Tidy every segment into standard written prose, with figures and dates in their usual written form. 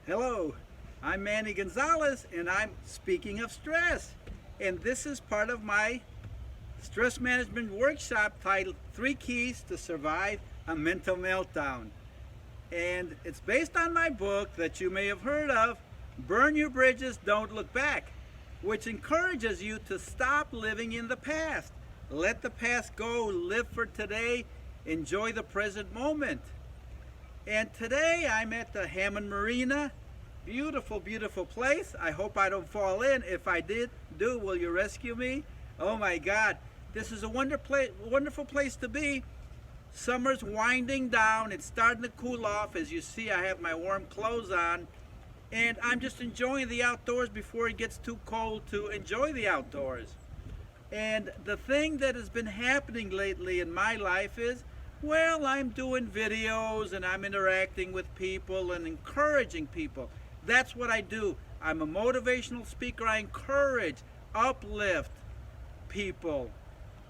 Hello, I'm Manny Gonzales, and I'm speaking of stress. And this is part of my stress management workshop titled Three Keys to Survive a Mental Meltdown. And it's based on my book that you may have heard of, Burn Your Bridges, Don't Look Back, which encourages you to stop living in the past. Let the past go, live for today, enjoy the present moment. And today I'm at the Hammond Marina. Beautiful, beautiful place. I hope I don't fall in. If I do, will you rescue me? Oh my God, this is a wonderful place to be. Summer's winding down. It's starting to cool off. As you see, I have my warm clothes on. And I'm just enjoying the outdoors before it gets too cold to enjoy the outdoors. And the thing that has been happening lately in my life is, well, I'm doing videos and I'm interacting with people and encouraging people. That's what I do. I'm a motivational speaker. I encourage, uplift people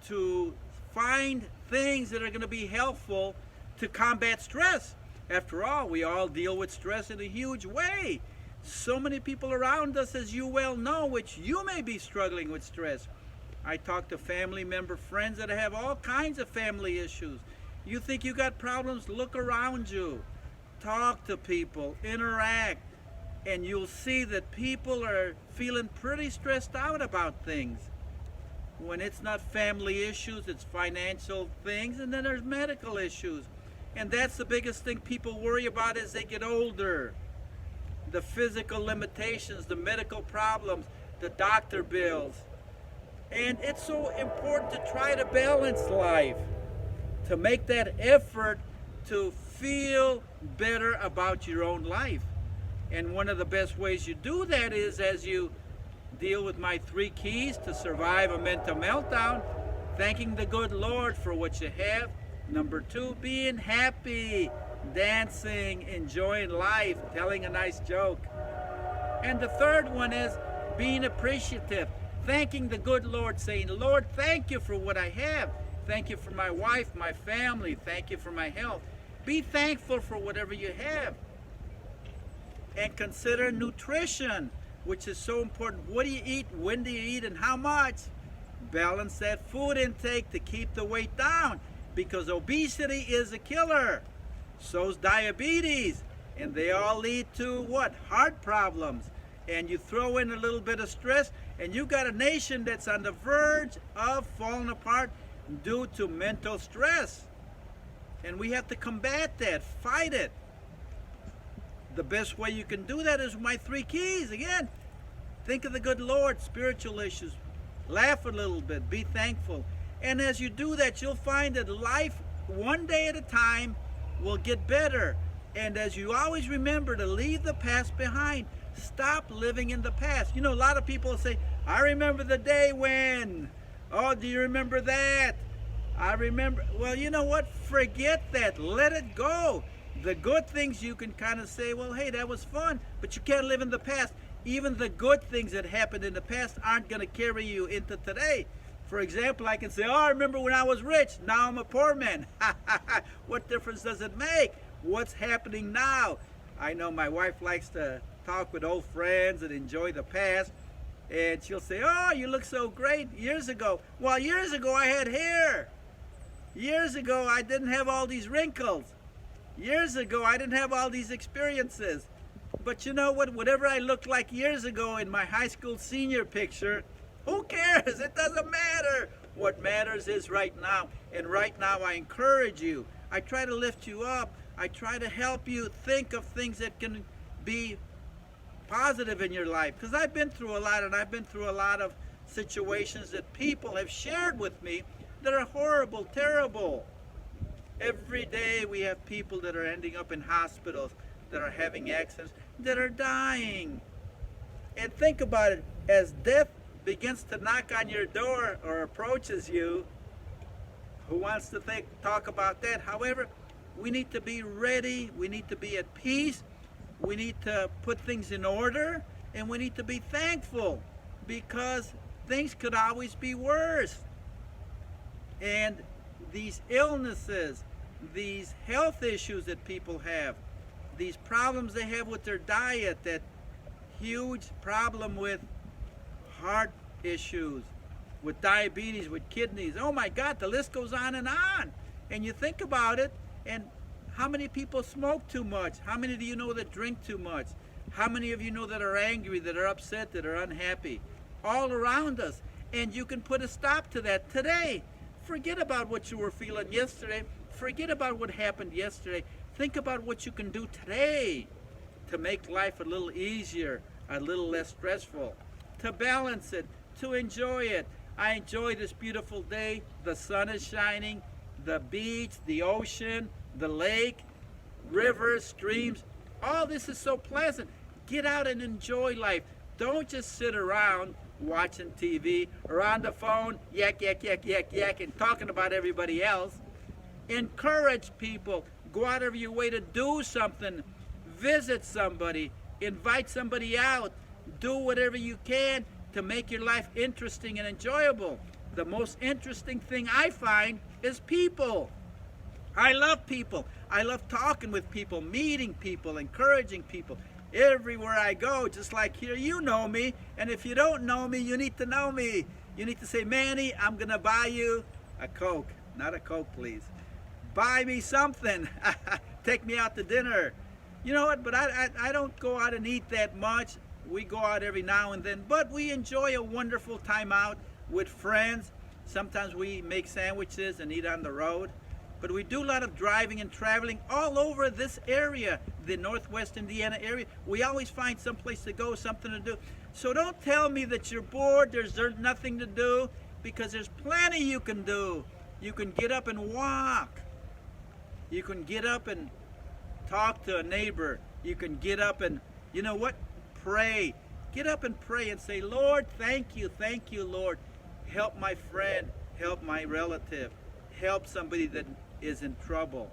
to find things that are going to be helpful to combat stress. After all, we all deal with stress in a huge way. So many people around us, as you well know, which you may be struggling with stress. I talk to family member friends that have all kinds of family issues. You think you got problems? Look around you. Talk to people, interact, and you'll see that people are feeling pretty stressed out about things. When it's not family issues, it's financial things, and then there's medical issues. And that's the biggest thing people worry about as they get older. The physical limitations, the medical problems, the doctor bills. And it's so important to try to balance life, to make that effort to feel better about your own life. And one of the best ways you do that is as you deal with my 3 keys to survive a mental meltdown: thanking the good Lord for what you have. Number 2, being happy, dancing, enjoying life, telling a nice joke. And the third one is being appreciative, thanking the good Lord, saying, Lord, thank you for what I have. Thank you for my wife, my family. Thank you for my health. Be thankful for whatever you have. And consider nutrition, which is so important. What do you eat? When do you eat? And how much? Balance that food intake to keep the weight down, because obesity is a killer. So's diabetes. And they all lead to what? Heart problems. And you throw in a little bit of stress, and you got a nation that's on the verge of falling apart due to mental stress. And we have to combat that, fight it. The best way you can do that is my 3 keys. Again, think of the good Lord, spiritual issues, laugh a little bit, be thankful. And as you do that, you'll find that life, one day at a time, will get better. And as you always remember to leave the past behind, stop living in the past. You know, a lot of people say, I remember the day when. Oh, do you remember that? I remember. Well, you know what? Forget that. Let it go. The good things you can kind of say, well, hey, that was fun, but you can't live in the past. Even the good things that happened in the past aren't going to carry you into today. For example, I can say, oh, I remember when I was rich. Now I'm a poor man. What difference does it make? What's happening now? I know my wife likes to talk with old friends and enjoy the past. And she'll say, oh, you look so great years ago. Well, years ago I had hair. Years ago I didn't have all these wrinkles. Years ago I didn't have all these experiences. But you know what? Whatever I looked like years ago in my high school senior picture, who cares? It doesn't matter. What matters is right now. And right now I encourage you. I try to lift you up. I try to help you think of things that can be positive in your life. Because I've been through a lot, and I've been through a lot of situations that people have shared with me that are horrible, terrible. Every day we have people that are ending up in hospitals, that are having accidents, that are dying. And think about it, as death begins to knock on your door or approaches you, who wants to talk about that? However, we need to be ready, we need to be at peace, we need to put things in order, and we need to be thankful, because things could always be worse. And these illnesses, these health issues that people have, these problems they have with their diet, that huge problem with heart issues, with diabetes, with kidneys. Oh my God, the list goes on and on. And you think about it, and how many people smoke too much? How many do you know that drink too much? How many of you know that are angry, that are upset, that are unhappy? All around us. And you can put a stop to that today. Forget about what you were feeling yesterday. Forget about what happened yesterday. Think about what you can do today to make life a little easier, a little less stressful, to balance it, to enjoy it. I enjoy this beautiful day. The sun is shining, the beach, the ocean, the lake, rivers, streams. All this is so pleasant. Get out and enjoy life. Don't just sit around watching TV or on the phone, yak, yak, yak, yak, yak, and talking about everybody else. Encourage people. Go out of your way to do something. Visit somebody. Invite somebody out. Do whatever you can to make your life interesting and enjoyable. The most interesting thing I find is people. I love people. I love talking with people, meeting people, encouraging people. Everywhere I go, just like here, you know me. And if you don't know me, you need to know me. You need to say, Manny, I'm going to buy you a Coke. Not a Coke, please. Buy me something. Take me out to dinner. You know what? But I don't go out and eat that much. We go out every now and then. But we enjoy a wonderful time out with friends. Sometimes we make sandwiches and eat on the road. But we do a lot of driving and traveling all over this area, the Northwest Indiana area. We always find some place to go, something to do. So don't tell me that you're bored, there's nothing to do, because there's plenty you can do. You can get up and walk. You can get up and talk to a neighbor. You can get up and, you know what, pray. Get up and pray and say, Lord, thank you, Lord. Help my friend, help my relative, help somebody that is in trouble.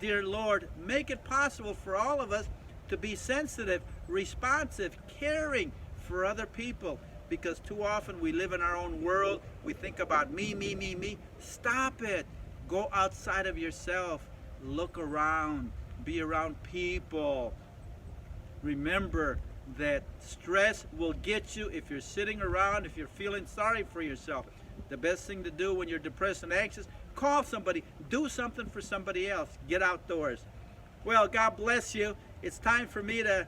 Dear Lord, make it possible for all of us to be sensitive, responsive, caring for other people, because too often we live in our own world. We think about me, me, me, me. Stop it. Go outside of yourself. Look around. Be around people. Remember that stress will get you if you're sitting around, if you're feeling sorry for yourself. The best thing to do when you're depressed and anxious, call somebody, do something for somebody else, get outdoors. Well, God bless you. It's time for me to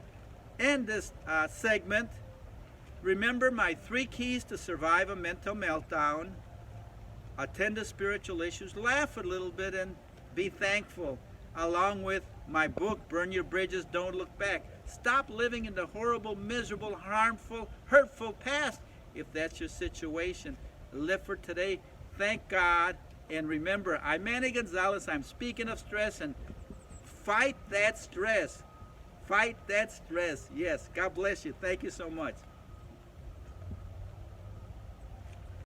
end this segment. Remember my 3 keys to survive a mental meltdown. Attend to spiritual issues, laugh a little bit, and be thankful. Along with my book, Burn Your Bridges, Don't Look Back. Stop living in the horrible, miserable, harmful, hurtful past if that's your situation. Live for today. Thank God. And remember, I'm Manny Gonzales. I'm speaking of stress, and fight that stress. Fight that stress. Yes. God bless you. Thank you so much.